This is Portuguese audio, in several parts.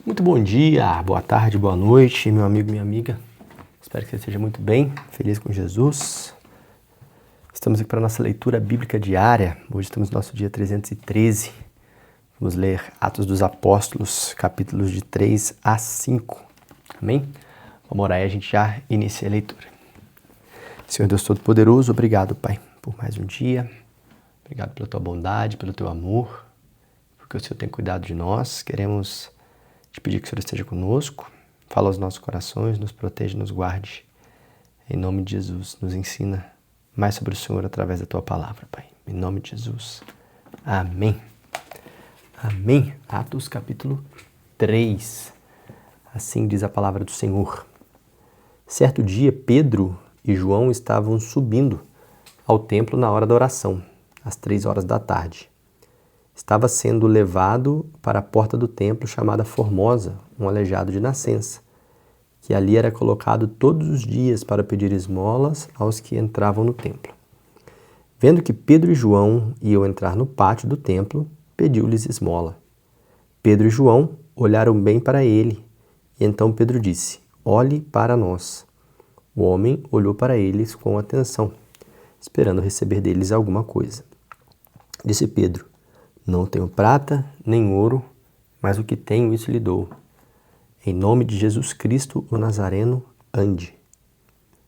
Muito bom dia, boa tarde, boa noite, meu amigo, minha amiga. Espero que você esteja muito bem, feliz com Jesus. Estamos aqui para a nossa leitura bíblica diária. Hoje estamos no nosso dia 313. Vamos ler Atos dos Apóstolos, capítulos de 3 a 5. Amém? Vamos orar e a gente já inicia a leitura. Senhor Deus Todo-Poderoso, obrigado, Pai, por mais um dia. Obrigado pela tua bondade, pelo teu amor, porque o Senhor tem cuidado de nós. Queremos te pedir que o Senhor esteja conosco, fala aos nossos corações, nos proteja, nos guarde. Em nome de Jesus, nos ensina mais sobre o Senhor através da tua palavra, Pai. Em nome de Jesus. Amém. Amém. Atos capítulo 3. Assim diz a palavra do Senhor. Certo dia, Pedro e João estavam subindo ao templo na hora da oração, às 3 horas da tarde. Estava sendo levado para a porta do templo chamada Formosa, um aleijado de nascença, que ali era colocado todos os dias para pedir esmolas aos que entravam no templo. Vendo que Pedro e João iam entrar no pátio do templo, pediu-lhes esmola. Pedro e João olharam bem para ele, e então Pedro disse: "Olhe para nós." O homem olhou para eles com atenção, esperando receber deles alguma coisa. Disse Pedro: "Não tenho prata nem ouro, mas o que tenho, isso lhe dou. Em nome de Jesus Cristo, o Nazareno, ande."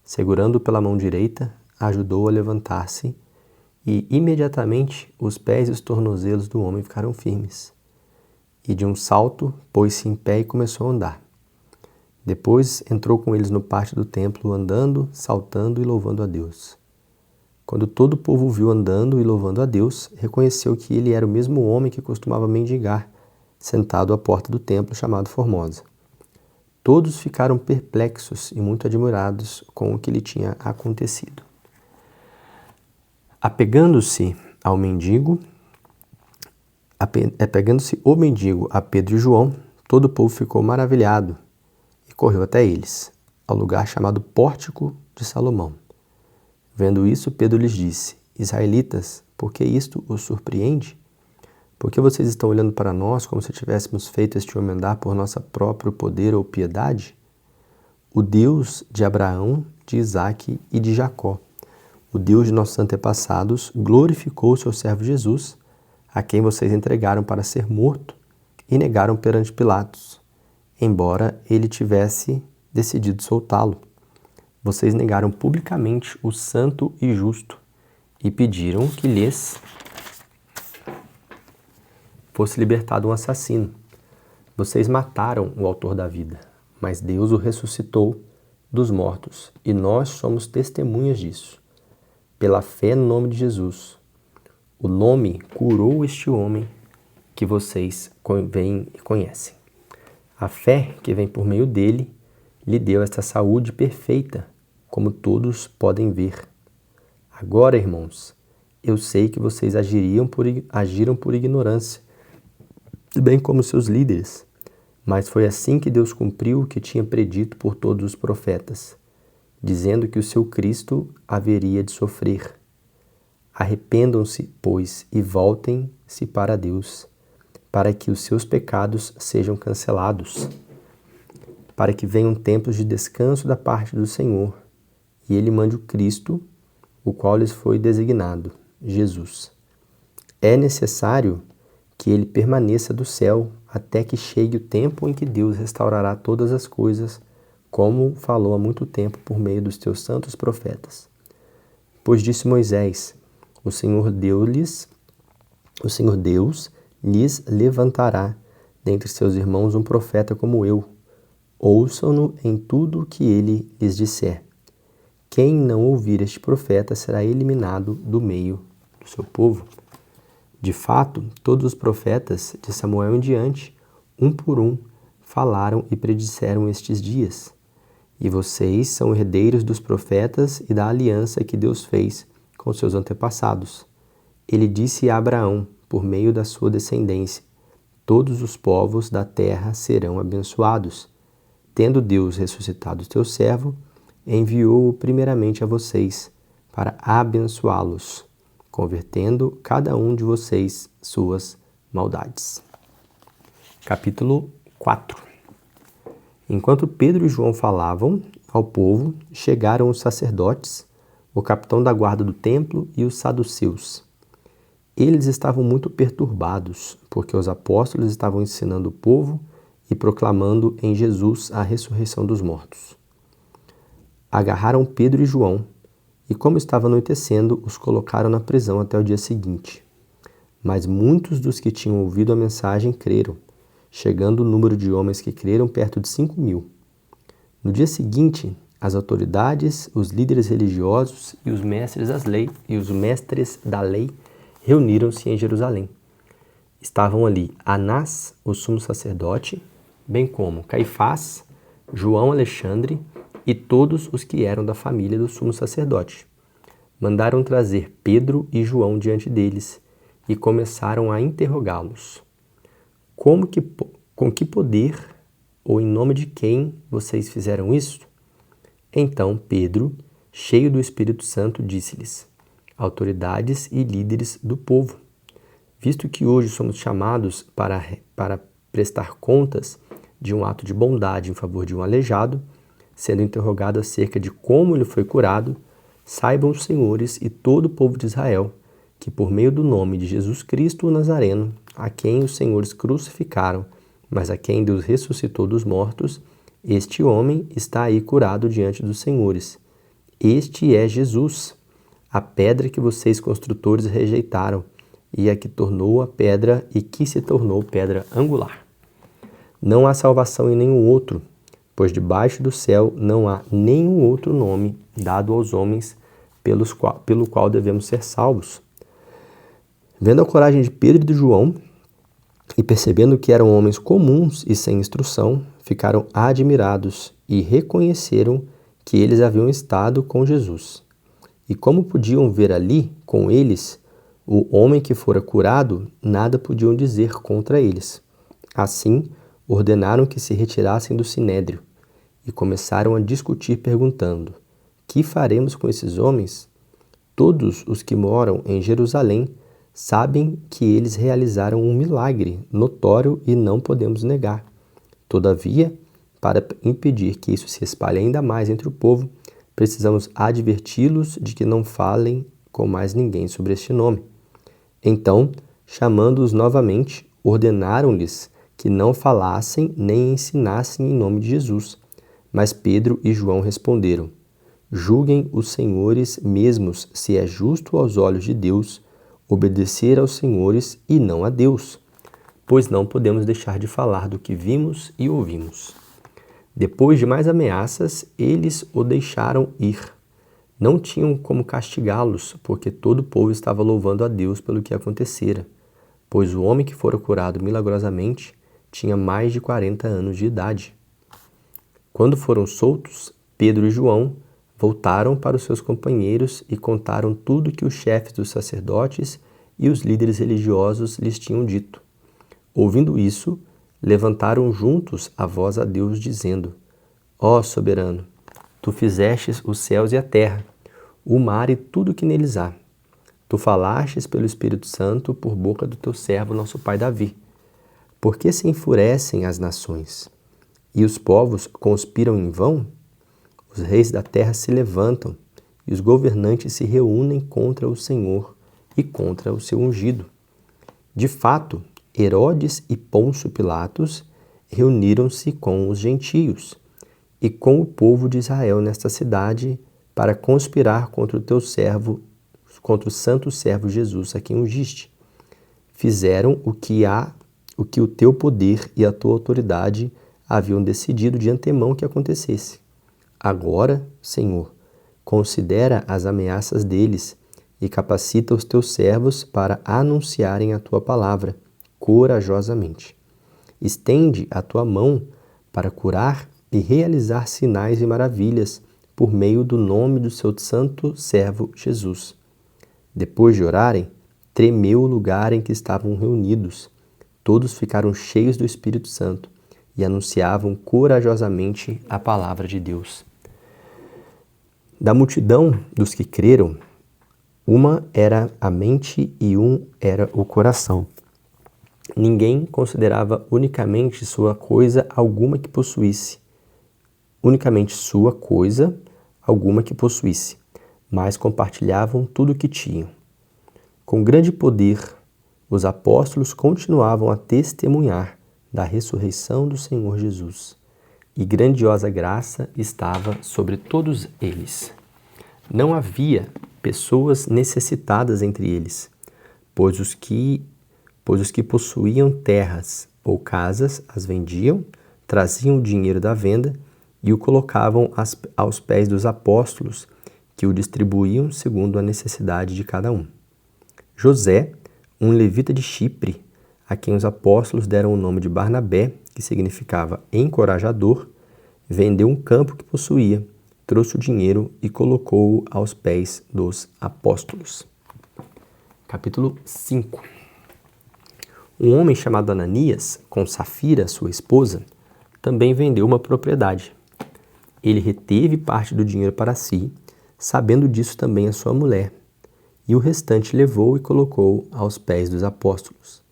Segurando-o pela mão direita, ajudou-o a levantar-se, e imediatamente os pés e os tornozelos do homem ficaram firmes. E de um salto, pôs-se em pé e começou a andar. Depois entrou com eles no pátio do templo, andando, saltando e louvando a Deus. Quando todo o povo o viu andando e louvando a Deus, reconheceu que ele era o mesmo homem que costumava mendigar, sentado à porta do templo chamado Formosa. Todos ficaram perplexos e muito admirados com o que lhe tinha acontecido. Apegando-se o mendigo a Pedro e João, todo o povo ficou maravilhado e correu até eles, ao lugar chamado Pórtico de Salomão. Vendo isso, Pedro lhes disse: "Israelitas, por que isto os surpreende? Por que vocês estão olhando para nós como se tivéssemos feito este homem andar por nosso próprio poder ou piedade? O Deus de Abraão, de Isaque e de Jacó, o Deus de nossos antepassados, glorificou o seu servo Jesus, a quem vocês entregaram para ser morto e negaram perante Pilatos, embora ele tivesse decidido soltá-lo. Vocês negaram publicamente o santo e justo e pediram que lhes fosse libertado um assassino. Vocês mataram o autor da vida, mas Deus o ressuscitou dos mortos, e nós somos testemunhas disso. Pela fé no nome de Jesus, o nome curou este homem que vocês veem e conhecem. A fé que vem por meio dele lhe deu esta saúde perfeita, como todos podem ver. Agora, irmãos, eu sei que vocês agiram por ignorância, bem como seus líderes, mas foi assim que Deus cumpriu o que tinha predito por todos os profetas, dizendo que o seu Cristo haveria de sofrer. Arrependam-se, pois, e voltem-se para Deus, para que os seus pecados sejam cancelados, para que venham tempos de descanso da parte do Senhor, e ele mande o Cristo, o qual lhes foi designado, Jesus. É necessário que ele permaneça do céu até que chegue o tempo em que Deus restaurará todas as coisas, como falou há muito tempo por meio dos teus santos profetas. Pois disse Moisés: O Senhor Deus lhes levantará dentre seus irmãos um profeta como eu. Ouçam-no em tudo o que ele lhes disser. Quem não ouvir este profeta será eliminado do meio do seu povo. De fato, todos os profetas, de Samuel em diante, um por um, falaram e predisseram estes dias. E vocês são herdeiros dos profetas e da aliança que Deus fez com seus antepassados. Ele disse a Abraão, por meio da sua descendência: todos os povos da terra serão abençoados. Tendo Deus ressuscitado o teu servo, enviou-o primeiramente a vocês, para abençoá-los, convertendo cada um de vocês suas maldades. Capítulo 4. Enquanto Pedro e João falavam ao povo, chegaram os sacerdotes, o capitão da guarda do templo e os saduceus. Eles estavam muito perturbados, porque os apóstolos estavam ensinando o povo e proclamando em Jesus a ressurreição dos mortos. Agarraram Pedro e João, e como estava anoitecendo, os colocaram na prisão até o dia seguinte. Mas muitos dos que tinham ouvido a mensagem creram, chegando o número de homens que creram perto de 5.000. No dia seguinte, as autoridades, os líderes religiosos e os mestres da lei reuniram-se em Jerusalém. Estavam ali Anás, o sumo sacerdote, bem como Caifás, João Alexandre e todos os que eram da família do sumo sacerdote. Mandaram trazer Pedro e João diante deles e começaram a interrogá-los. Com que poder ou em nome de quem vocês fizeram isso? Então Pedro, cheio do Espírito Santo, disse-lhes: autoridades e líderes do povo, visto que hoje somos chamados para prestar contas de um ato de bondade em favor de um aleijado, sendo interrogado acerca de como ele foi curado, saibam os senhores e todo o povo de Israel que por meio do nome de Jesus Cristo o Nazareno, a quem os senhores crucificaram, mas a quem Deus ressuscitou dos mortos, este homem está aí curado diante dos senhores. Este é Jesus, a pedra que vocês construtores rejeitaram, e a que tornou a pedra e que se tornou pedra angular. Não há salvação em nenhum outro, pois debaixo do céu não há nenhum outro nome dado aos homens pelo qual devemos ser salvos. Vendo a coragem de Pedro e de João, e percebendo que eram homens comuns e sem instrução, ficaram admirados e reconheceram que eles haviam estado com Jesus. E como podiam ver ali, com eles, o homem que fora curado, nada podiam dizer contra eles. Assim, ordenaram que se retirassem do sinédrio e começaram a discutir perguntando: que faremos com esses homens? Todos os que moram em Jerusalém sabem que eles realizaram um milagre notório e não podemos negar. Todavia, para impedir que isso se espalhe ainda mais entre o povo, precisamos adverti-los de que não falem com mais ninguém sobre este nome. Então, chamando-os novamente, ordenaram-lhes que não falassem nem ensinassem em nome de Jesus. Mas Pedro e João responderam: julguem os senhores mesmos se é justo aos olhos de Deus obedecer aos senhores e não a Deus, pois não podemos deixar de falar do que vimos e ouvimos. Depois de mais ameaças, eles o deixaram ir. Não tinham como castigá-los, porque todo o povo estava louvando a Deus pelo que acontecera, pois o homem que fora curado milagrosamente tinha mais de 40 anos de idade. Quando foram soltos, Pedro e João voltaram para os seus companheiros e contaram tudo que os chefes dos sacerdotes e os líderes religiosos lhes tinham dito. Ouvindo isso, levantaram juntos a voz a Deus, dizendo: ó soberano, tu fizestes os céus e a terra, o mar e tudo que neles há. Tu falastes pelo Espírito Santo por boca do teu servo, nosso pai Davi. Por que se enfurecem as nações? E os povos conspiram em vão? Os reis da terra se levantam e os governantes se reúnem contra o Senhor e contra o seu ungido. De fato, Herodes e Pôncio Pilatos reuniram-se com os gentios e com o povo de Israel nesta cidade para conspirar contra o teu servo, contra o santo servo Jesus, a quem ungiste. Fizeram o que o teu poder e a tua autoridade haviam decidido de antemão que acontecesse. Agora, Senhor, considera as ameaças deles e capacita os teus servos para anunciarem a tua palavra corajosamente. Estende a tua mão para curar e realizar sinais e maravilhas por meio do nome do seu santo servo Jesus. Depois de orarem, tremeu o lugar em que estavam reunidos. Todos ficaram cheios do Espírito Santo e anunciavam corajosamente a palavra de Deus. Da multidão dos que creram, uma era a mente e um era o coração. Ninguém considerava unicamente sua coisa alguma que possuísse, unicamente sua coisa alguma que possuísse, mas compartilhavam tudo o que tinham. Com grande poder, os apóstolos continuavam a testemunhar da ressurreição do Senhor Jesus, e grandiosa graça estava sobre todos eles. Não havia pessoas necessitadas entre eles, pois os que possuíam terras ou casas as vendiam, traziam o dinheiro da venda e o colocavam aos pés dos apóstolos, que o distribuíam segundo a necessidade de cada um. José, um levita de Chipre, a quem os apóstolos deram o nome de Barnabé, que significava encorajador, vendeu um campo que possuía, trouxe o dinheiro e colocou-o aos pés dos apóstolos. Capítulo 5. Um homem chamado Ananias, com Safira, sua esposa, também vendeu uma propriedade. Ele reteve parte do dinheiro para si, sabendo disso também a sua mulher, e o restante levou e colocou aos pés dos apóstolos.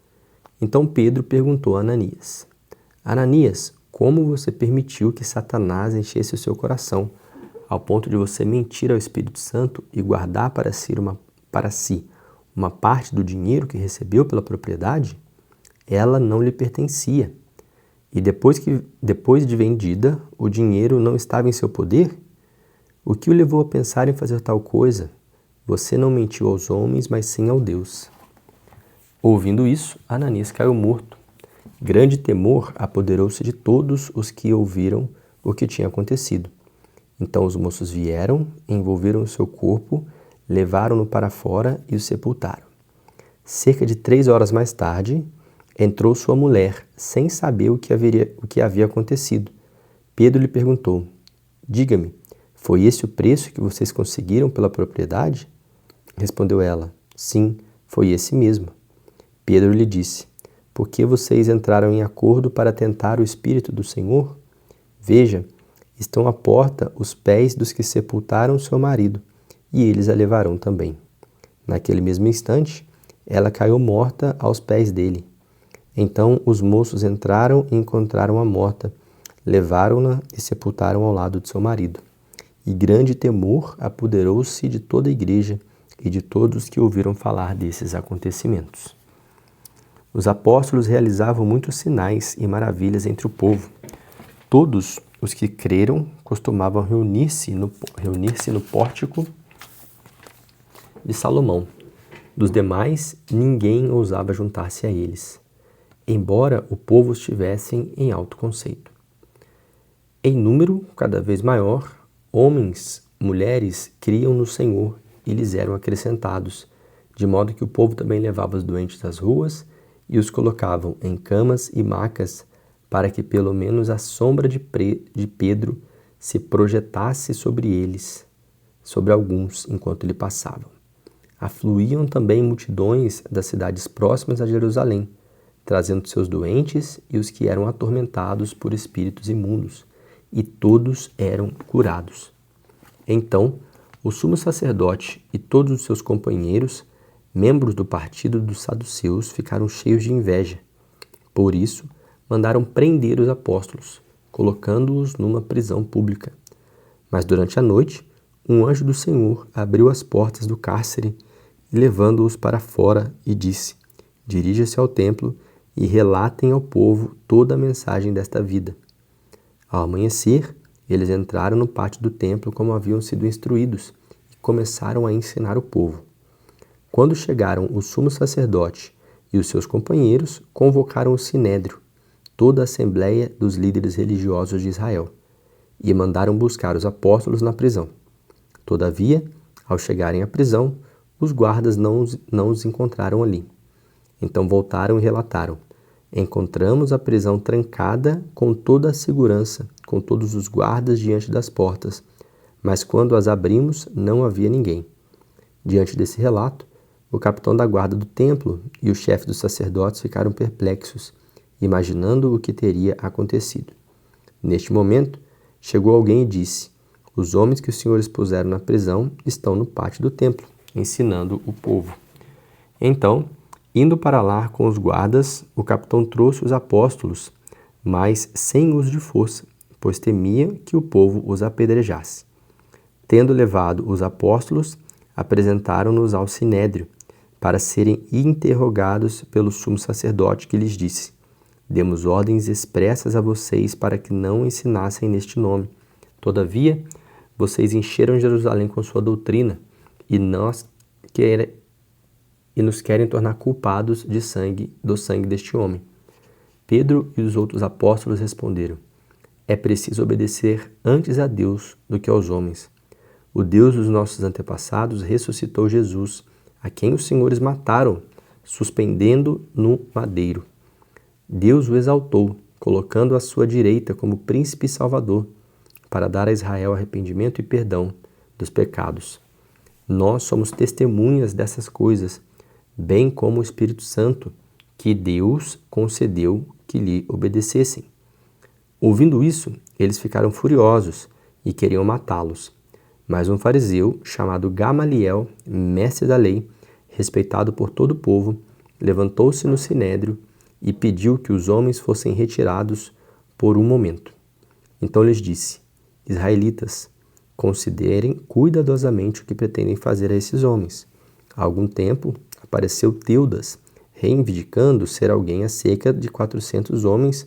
Então Pedro perguntou a Ananias: Ananias, como você permitiu que Satanás enchesse o seu coração, ao ponto de você mentir ao Espírito Santo e guardar para si uma parte do dinheiro que recebeu pela propriedade? Ela não lhe pertencia. E depois de vendida, o dinheiro não estava em seu poder? O que o levou a pensar em fazer tal coisa? Você não mentiu aos homens, mas sim ao Deus. Ouvindo isso, Ananias caiu morto. Grande temor apoderou-se de todos os que ouviram o que tinha acontecido. Então os moços vieram, envolveram o seu corpo, levaram-no para fora e o sepultaram. Cerca de 3 horas mais tarde, entrou sua mulher, sem saber o que havia acontecido. Pedro lhe perguntou: Diga-me, foi esse o preço que vocês conseguiram pela propriedade? Respondeu ela: Sim, foi esse mesmo. Pedro lhe disse: Por que vocês entraram em acordo para tentar o Espírito do Senhor? Veja, estão à porta os pés dos que sepultaram seu marido, e eles a levarão também. Naquele mesmo instante, ela caiu morta aos pés dele. Então os moços entraram e encontraram-a morta, levaram-na e sepultaram ao lado de seu marido. E grande temor apoderou-se de toda a igreja e de todos que ouviram falar desses acontecimentos. Os apóstolos realizavam muitos sinais e maravilhas entre o povo. Todos os que creram costumavam reunir-se no pórtico de Salomão. Dos demais, ninguém ousava juntar-se a eles, embora o povo estivessem em alto conceito. Em número cada vez maior, homens, mulheres criam no Senhor e lhes eram acrescentados, de modo que o povo também levava os doentes às ruas e os colocavam em camas e macas, para que pelo menos a sombra de Pedro se projetasse sobre eles, sobre alguns, enquanto ele passava. Afluíam também multidões das cidades próximas a Jerusalém, trazendo seus doentes e os que eram atormentados por espíritos imundos, e todos eram curados. Então, o sumo sacerdote e todos os seus companheiros, membros do partido dos saduceus, ficaram cheios de inveja. Por isso, mandaram prender os apóstolos, colocando-os numa prisão pública. Mas durante a noite, um anjo do Senhor abriu as portas do cárcere e, levando-os para fora, e disse: Dirija-se ao templo e relatem ao povo toda a mensagem desta vida. Ao amanhecer, eles entraram no pátio do templo como haviam sido instruídos e começaram a ensinar o povo. Quando chegaram o sumo sacerdote e os seus companheiros, convocaram o sinédrio, toda a assembleia dos líderes religiosos de Israel, e mandaram buscar os apóstolos na prisão. Todavia, ao chegarem à prisão, os guardas não os encontraram ali. Então voltaram e relataram: Encontramos a prisão trancada com toda a segurança, com todos os guardas diante das portas, mas quando as abrimos, não havia ninguém. Diante desse relato, o capitão da guarda do templo e o chefe dos sacerdotes ficaram perplexos, imaginando o que teria acontecido. Neste momento, chegou alguém e disse: Os homens que os senhores puseram na prisão estão no pátio do templo, ensinando o povo. Então, indo para lá com os guardas, o capitão trouxe os apóstolos, mas sem uso de força, pois temia que o povo os apedrejasse. Tendo levado os apóstolos, apresentaram-nos ao sinédrio, para serem interrogados pelo sumo sacerdote, que lhes disse: demos ordens expressas a vocês para que não ensinassem neste nome. Todavia, vocês encheram Jerusalém com sua doutrina e nos querem tornar culpados do sangue deste homem. Pedro e os outros apóstolos responderam: é preciso obedecer antes a Deus do que aos homens. O Deus dos nossos antepassados ressuscitou Jesus, a quem os senhores mataram, suspendendo no madeiro. Deus o exaltou, colocando à sua direita como príncipe e salvador, para dar a Israel arrependimento e perdão dos pecados. Nós somos testemunhas dessas coisas, bem como o Espírito Santo, que Deus concedeu que lhe obedecessem. Ouvindo isso, eles ficaram furiosos e queriam matá-los. Mas um fariseu, chamado Gamaliel, mestre da lei, respeitado por todo o povo, levantou-se no sinédrio e pediu que os homens fossem retirados por um momento. Então lhes disse: israelitas, considerem cuidadosamente o que pretendem fazer a esses homens. Há algum tempo apareceu Teudas, reivindicando ser alguém acerca de 400 homens,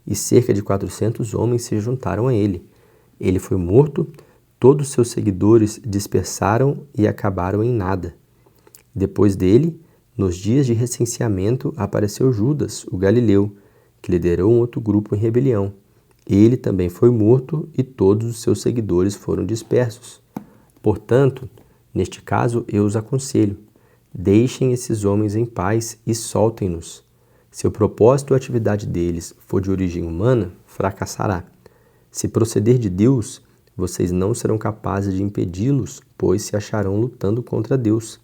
e cerca de 400 homens se juntaram a ele. Ele foi morto, todos seus seguidores dispersaram e acabaram em nada. Depois dele, nos dias de recenseamento, apareceu Judas, o galileu, que liderou um outro grupo em rebelião. Ele também foi morto e todos os seus seguidores foram dispersos. Portanto, neste caso eu os aconselho: deixem esses homens em paz e soltem-nos. Se o propósito ou atividade deles for de origem humana, fracassará. Se proceder de Deus, vocês não serão capazes de impedi-los, pois se acharão lutando contra Deus.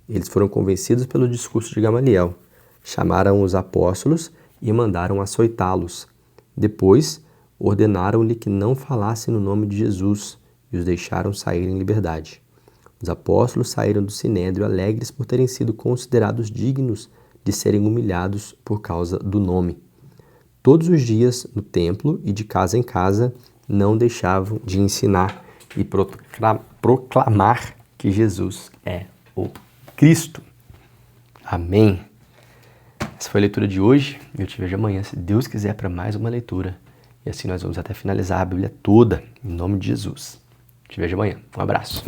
Eles foram convencidos pelo discurso de Gamaliel, chamaram os apóstolos e mandaram açoitá-los. Depois, ordenaram-lhe que não falassem no nome de Jesus e os deixaram sair em liberdade. Os apóstolos saíram do sinédrio alegres por terem sido considerados dignos de serem humilhados por causa do nome. Todos os dias, no templo e de casa em casa, não deixavam de ensinar e proclamar que Jesus é o Cristo. Amém. Essa foi a leitura de hoje. Eu te vejo amanhã, se Deus quiser, para mais uma leitura. E assim nós vamos até finalizar a Bíblia toda, em nome de Jesus. Te vejo amanhã. Um abraço.